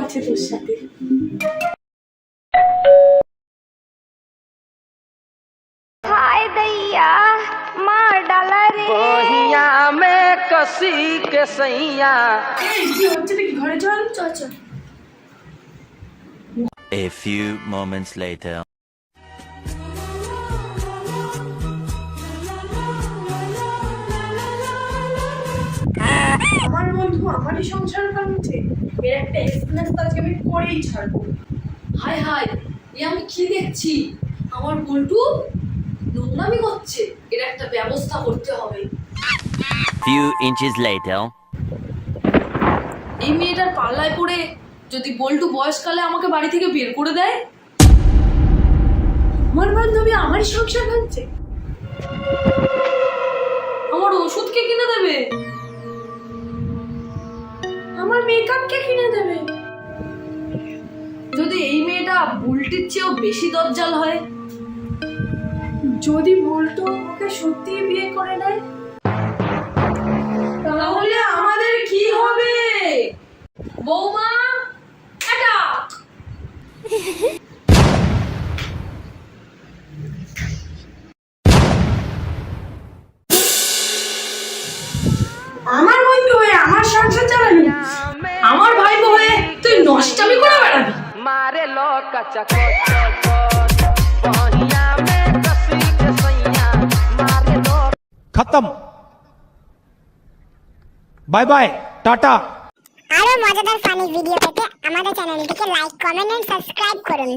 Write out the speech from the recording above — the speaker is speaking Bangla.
আছে তোর সাথে। हाय दैया मार डाला रे बहिया में कसी के सैया। এই কি হচ্ছে নাকি, ঘরে চল। चल चल A few moments later. আমার বন্ধু আমারই সংসার ভাঙছে, এর একটা এক্সপ্লেন আজকে আমি করেই ছাড়বো। হাই হাই, এ আমি কি দেখছি? আমার বল্টু নোংরামি করছে, এর একটা ব্যবস্থা করতে হবে। Few inches later. এই মেয়েটার পাল্লায় পড়ে যদি বল্টু বয়সকালে আমাকে বাড়ি থেকে বের করে দেয়। আমার বান্ধবী আমারই সংসার ভাঙছে। আমার ওষুধ কে কিনে দেবে? আমার মেকআপ কে কিনে দেবে? যদি এই মেয়েটা বুলটির চেয়েও বেশি দজ্জাল হয়? যদি বলতো ওকে সত্যি বিয়ে করে নেয়, তাহলে আমাদের কি হবে? বৌমা, এটা আমার বন্ধু হয়ে আমার সংসার চালাবি, আমার ভাইপো হয়ে তুই নষ্টামি করে বেড়াবি। मारे लो कचा बहिया में कसी के सैया। मारे लो खत्म बाय बाय टाटा। আরো মজাদার ফানি ভিডিও পেতে আমাদের চ্যানেলটিকে লাইক কমেন্ট এন্ড সাবস্ক্রাইব করুন।